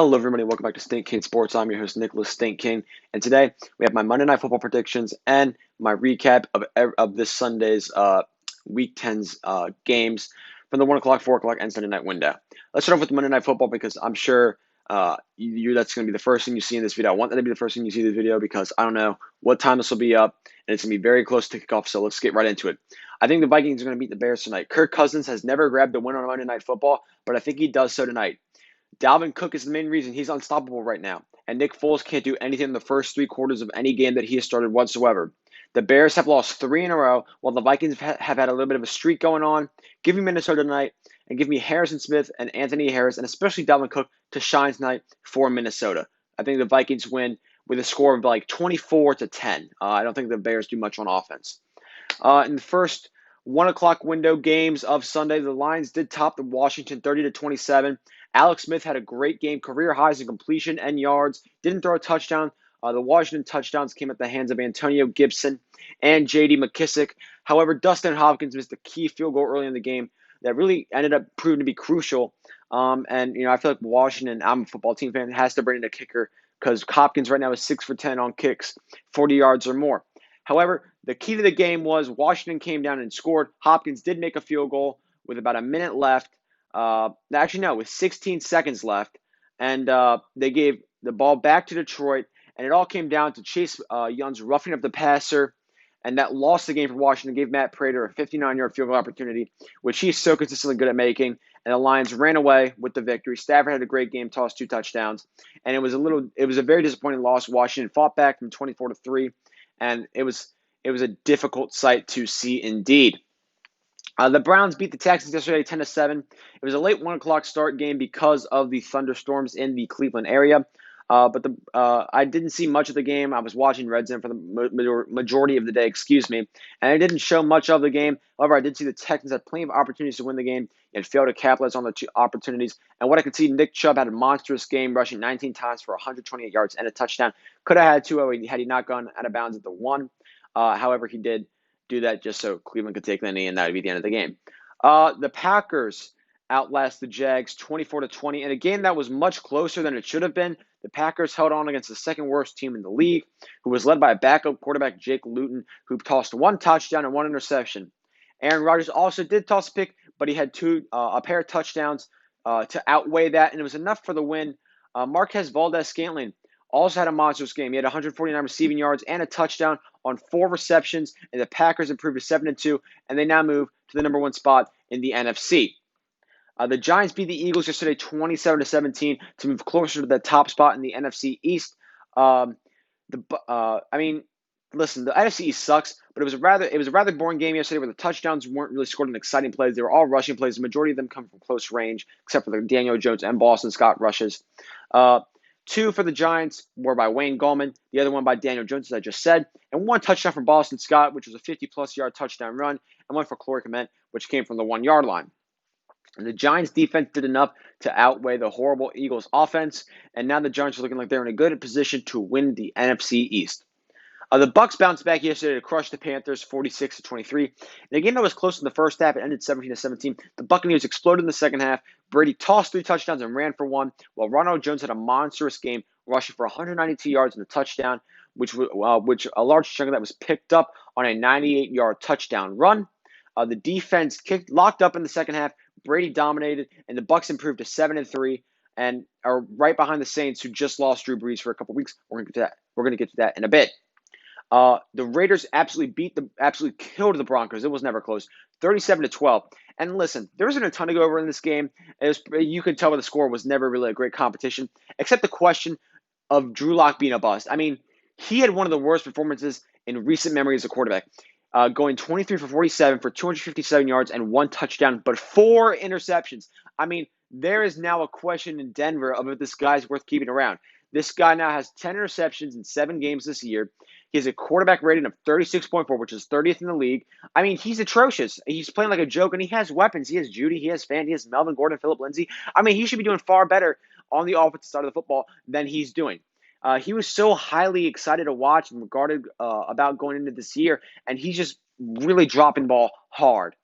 Hello, everybody. Welcome back to Stink King Sports. I'm your host, Nicholas Stink King, and today we have my Monday Night Football predictions and my recap of this Sunday's Week 10's games from the 1 o'clock, 4 o'clock, and Sunday night window. Let's start off with Monday Night Football because I'm sure that's going to be the first thing you see in this video. I want that to be the first thing you see in this video because I don't know what time this will be up, and it's going to be very close to kickoff, so let's get right into it. I think the Vikings are going to beat the Bears tonight. Kirk Cousins has never grabbed the win on Monday Night Football, but I think he does so tonight. Dalvin Cook is the main reason he's unstoppable right now, and Nick Foles can't do anything in the first 3 quarters of any game that he has started whatsoever. The Bears have lost 3 in a row, while the Vikings have had a little bit of a streak going on. Give me Minnesota tonight, and give me Harrison Smith and Anthony Harris, and especially Dalvin Cook to shine tonight for Minnesota. I think the Vikings win with a score of like 24-10. I don't think the Bears do much on offense. In the first 1 o'clock window games of Sunday, the Lions did top the Washington 30-27. Alex Smith had a great game, career highs in completion and yards. Didn't throw a touchdown. The Washington touchdowns came at the hands of Antonio Gibson and J.D. McKissick. However, Dustin Hopkins missed a key field goal early in the game that really ended up proving to be crucial. I feel like Washington, I'm a football team fan, has to bring in a kicker because Hopkins right now is 6 for 10 on kicks, 40 yards or more. However, the key to the game was Washington came down and scored. Hopkins did make a field goal with about a minute left. With 16 seconds left. And they gave the ball back to Detroit. And it all came down to Chase Young's roughing up the passer. And that lost the game for Washington, gave Matt Prater a 59-yard field goal opportunity, which he's so consistently good at making. And the Lions ran away with the victory. Stafford had a great game, tossed 2 touchdowns. And it was a very disappointing loss. Washington fought back from 24-3. And it was a difficult sight to see indeed. The Browns beat the Texans yesterday 10-7. It was a late 1 o'clock start game because of the thunderstorms in the Cleveland area. But I didn't see much of the game. I was watching Red Zone for the majority of the day, and it didn't show much of the game. However, I did see the Texans had plenty of opportunities to win the game and failed to capitalize on the 2 opportunities. And what I could see, Nick Chubb had a monstrous game, rushing 19 times for 128 yards and a touchdown. Could have had 2 had he not gone out of bounds at the 1. However, he did do that just so Cleveland could take the knee, and that would be the end of the game. The Packers outlast the Jags 24-20 in a game that was much closer than it should have been. The Packers held on against the second worst team in the league, who was led by a backup quarterback, Jake Luton, who tossed 1 touchdown and 1 interception. Aaron Rodgers also did toss a pick, but he had a pair of touchdowns to outweigh that, and it was enough for the win. Marquez Valdes-Scantling also had a monstrous game. He had 149 receiving yards and a touchdown on 4 receptions, and the Packers improved to 7-2, and they now move to the number 1 spot in the NFC. The Giants beat the Eagles yesterday 27-17 to move closer to the top spot in the NFC East. Listen, the NFC East sucks, but it was a rather boring game yesterday where the touchdowns weren't really scored in exciting plays. They were all rushing plays. The majority of them come from close range, except for the Daniel Jones and Boston Scott rushes. 2 for the Giants were by Wayne Gallman, the other one by Daniel Jones, as I just said, and 1 touchdown from Boston Scott, which was a 50-plus yard touchdown run, and 1 for Corey Clement, which came from the 1-yard line. And the Giants' defense did enough to outweigh the horrible Eagles' offense, and now the Giants are looking like they're in a good position to win the NFC East. The Bucs bounced back yesterday to crush the Panthers 46-23. In a game that was close in the first half, it ended 17-17. The Buccaneers exploded in the second half. Brady tossed 3 touchdowns and ran for 1, while Ronald Jones had a monstrous game, rushing for 192 yards and a touchdown, which a large chunk of that was picked up on a 98-yard touchdown run. The defense locked up in the second half. Brady dominated, and the Bucs improved to 7-3 and are right behind the Saints, who just lost Drew Brees for a couple weeks. We're going to get to that in a bit. The Raiders absolutely killed the Broncos. It was never close, 37-12. And listen, there wasn't a ton to go over in this game. You could tell by the score was never really a great competition, except the question of Drew Lock being a bust. I mean, he had one of the worst performances in recent memory as a quarterback, going 23 for 47 for 257 yards and 1 touchdown, but 4 interceptions. I mean, there is now a question in Denver of if this guy's worth keeping around. This guy now has 10 interceptions in 7 games this year. He has a quarterback rating of 36.4, which is 30th in the league. I mean, he's atrocious. He's playing like a joke, and he has weapons. He has Judy, he has Fant, he has Melvin Gordon, Phillip Lindsay. I mean, he should be doing far better on the offensive side of the football than he's doing. He was so highly excited to watch and regarded about going into this year, and he's just really dropping ball hard.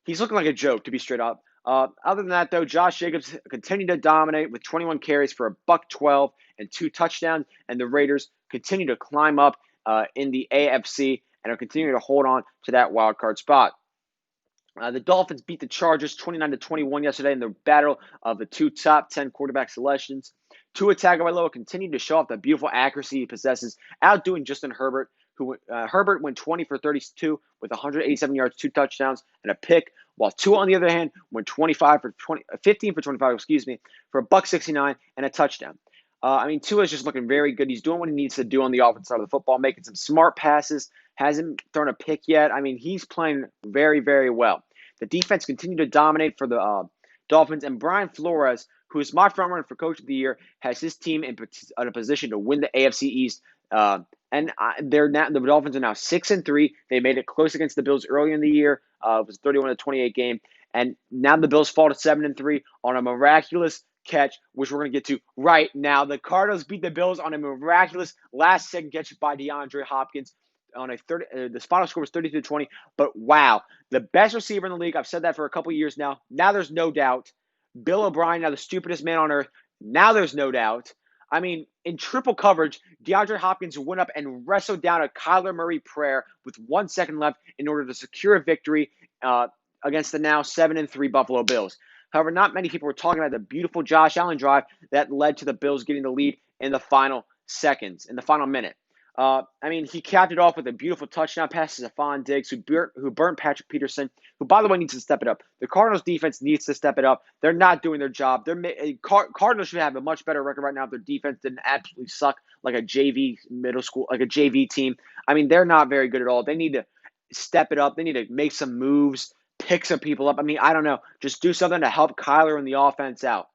He's looking like a joke, to be straight up. Other than that, though, Josh Jacobs continued to dominate with 21 carries for a buck 12 and 2 touchdowns, and the Raiders continue to climb up in the AFC and are continuing to hold on to that wild card spot. The Dolphins beat the Chargers 29-21 yesterday in the battle of the two top 10 quarterback selections. Tua Tagovailoa continued to show off the beautiful accuracy he possesses, outdoing Justin Herbert, who Herbert went 20 for 32 with 187 yards, 2 touchdowns, and a pick, while Tua, on the other hand, went 15 for 25, for a buck 69 and a touchdown. Tua is just looking very good. He's doing what he needs to do on the offensive side of the football, making some smart passes. Hasn't thrown a pick yet. He's playing very, very well. The defense continued to dominate for the Dolphins, and Brian Flores, who is my front runner for Coach of the Year, has his team in a position to win the AFC East. The Dolphins are now 6-3. They made it close against the Bills earlier in the year. It was a 31-28 game, and now the Bills fall to 7-3 on a miraculous catch, which we're going to get to right now. The Cardinals beat the Bills on a miraculous last-second catch by DeAndre Hopkins. The final score was 32-20, but wow, the best receiver in the league. I've said that for a couple years now. Now there's no doubt. Bill O'Brien, now the stupidest man on earth. Now there's no doubt. In triple coverage, DeAndre Hopkins went up and wrestled down a Kyler Murray prayer with 1 second left in order to secure a victory against the now 7-3 Buffalo Bills. However, not many people were talking about the beautiful Josh Allen drive that led to the Bills getting the lead in the final seconds, in the final minute. He capped it off with a beautiful touchdown pass to Stephon Diggs, who burnt Patrick Peterson, who, by the way, needs to step it up. The Cardinals defense needs to step it up. They're not doing their job. Cardinals should have a much better record right now if their defense didn't absolutely suck like a JV middle school, like a JV team. They're not very good at all. They need to step it up. They need to make some moves, pick some people up. I don't know. Just do something to help Kyler and the offense out.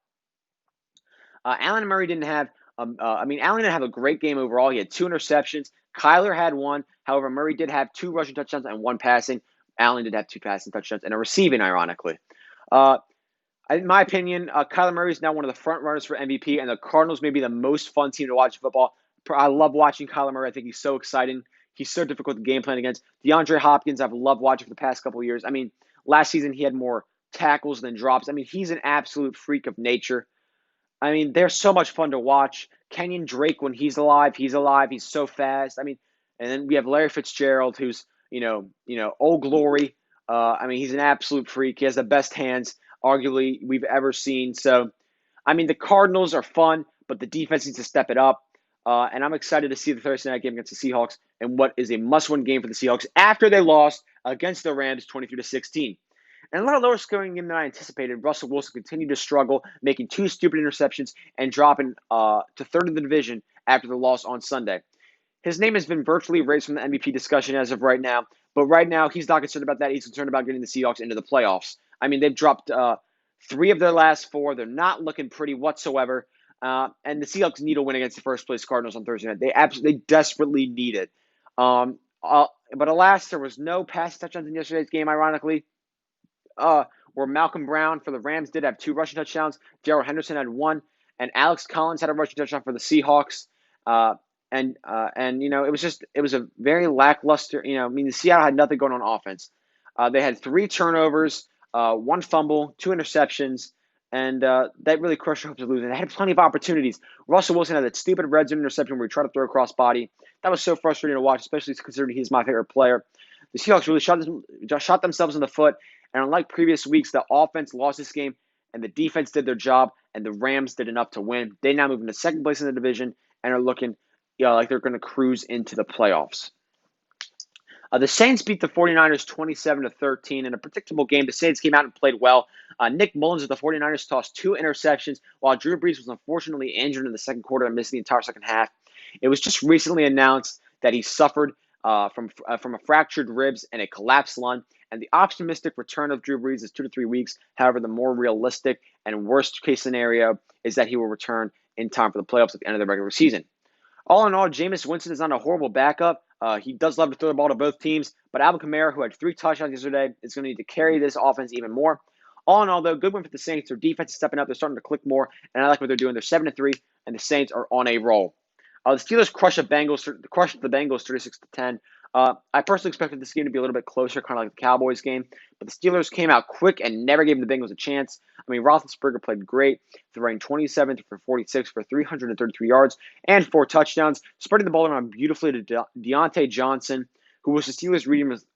Allen Murray didn't have Allen didn't have a great game overall. He had 2 interceptions. Kyler had 1. However, Murray did have 2 rushing touchdowns and 1 passing. Allen did have 2 passing touchdowns and a receiving, ironically. In my opinion, Kyler Murray is now one of the front runners for MVP, and the Cardinals may be the most fun team to watch in football. I love watching Kyler Murray. I think he's so exciting. He's so difficult to game plan against. DeAndre Hopkins, I've loved watching for the past couple of years. Last season he had more tackles than drops. He's an absolute freak of nature. They're so much fun to watch. Kenyon Drake, when he's alive. He's so fast. And then we have Larry Fitzgerald, who's, old glory. He's an absolute freak. He has the best hands, arguably, we've ever seen. So, the Cardinals are fun, but the defense needs to step it up. And I'm excited to see the Thursday night game against the Seahawks and what is a must-win game for the Seahawks after they lost against the Rams 23-16. And a lot of lower scoring game than I anticipated. Russell Wilson continued to struggle, making 2 stupid interceptions and dropping to third in the division after the loss on Sunday. His name has been virtually erased from the MVP discussion as of right now, but right now he's not concerned about that. He's concerned about getting the Seahawks into the playoffs. They've dropped 3 of their last 4. They're not looking pretty whatsoever, and the Seahawks need a win against the first-place Cardinals on Thursday night. They desperately need it. But alas, there was no pass touchdowns in yesterday's game, ironically. Where Malcolm Brown for the Rams did have 2 rushing touchdowns. Darrell Henderson had 1, and Alex Collins had a rushing touchdown for the Seahawks. It was a very lackluster. The Seattle had nothing going on offense. They had 3 turnovers, 1 fumble, 2 interceptions, and that really crushed their hopes of losing. They had plenty of opportunities. Russell Wilson had that stupid red zone interception where he tried to throw across body. That was so frustrating to watch, especially considering he's my favorite player. The Seahawks really shot themselves in the foot. And unlike previous weeks, the offense lost this game, and the defense did their job, and the Rams did enough to win. They now move into second place in the division and are looking like they're going to cruise into the playoffs. The Saints beat the 49ers 27-13 in a predictable game. The Saints came out and played well. Nick Mullins of the 49ers tossed 2 interceptions, while Drew Brees was unfortunately injured in the second quarter and missed the entire second half. It was just recently announced that he suffered from a fractured ribs and a collapsed lung. And the optimistic return of Drew Brees is 2 to 3 weeks. However, the more realistic and worst case scenario is that he will return in time for the playoffs at the end of the regular season. All in all, Jameis Winston is not a horrible backup. He does love to throw the ball to both teams, but Alvin Kamara, who had 3 touchdowns yesterday, is going to need to carry this offense even more. All in all, though, good win for the Saints. Their defense is stepping up. They're starting to click more, and I like what they're doing. They're 7-3, and the Saints are on a roll. The Steelers crushed the Bengals 36-10. I personally expected this game to be a little bit closer, kind of like the Cowboys game, but the Steelers came out quick and never gave the Bengals a chance. I mean, Roethlisberger played great, throwing 27 for 46 for 333 yards and 4 touchdowns, spreading the ball around beautifully to Deontay Johnson, who was the Steelers'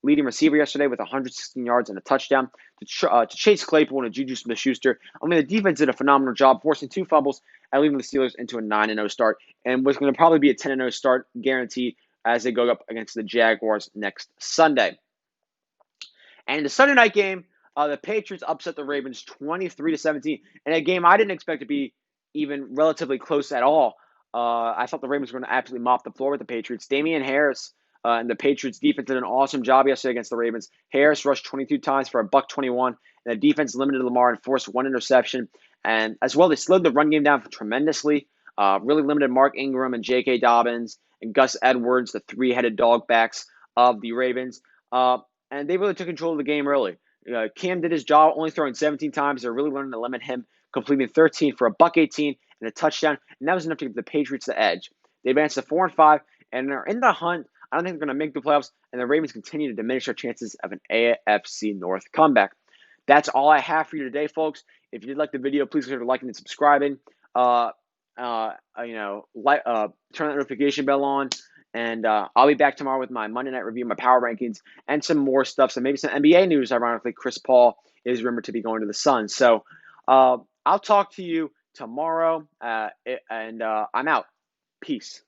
leading receiver yesterday with 116 yards and a touchdown, to Chase Claypool and Juju Smith-Schuster. I mean, the defense did a phenomenal job, forcing 2 fumbles and leading the Steelers into a 9-0 start, and was going to probably be a 10-0 start guaranteed as they go up against the Jaguars next Sunday. And in the Sunday night game, the Patriots upset the Ravens 23-17, in a game I didn't expect to be even relatively close at all. I thought the Ravens were going to absolutely mop the floor with the Patriots. Damian Harris and the Patriots defense did an awesome job yesterday against the Ravens. Harris rushed 22 times for a $121, and the defense limited Lamar and forced 1 interception. And as well, they slowed the run game down tremendously. Really limited Mark Ingram and J.K. Dobbins and Gus Edwards, the 3-headed dog backs of the Ravens. And they really took control of the game early. Cam did his job, only throwing 17 times. They're really learning to limit him, completing 13 for a $118 and a touchdown, and that was enough to give the Patriots the edge. They advanced to 4-5 and are in the hunt. I don't think they're going to make the playoffs, and the Ravens continue to diminish their chances of an AFC North comeback. That's all I have for you today, folks. If you did like the video, please consider liking and subscribing. Turn that notification bell on. And I'll be back tomorrow with my Monday night review, my power rankings, and some more stuff. So maybe some NBA news. Ironically, Chris Paul is rumored to be going to the Suns. So I'll talk to you tomorrow, and I'm out. Peace.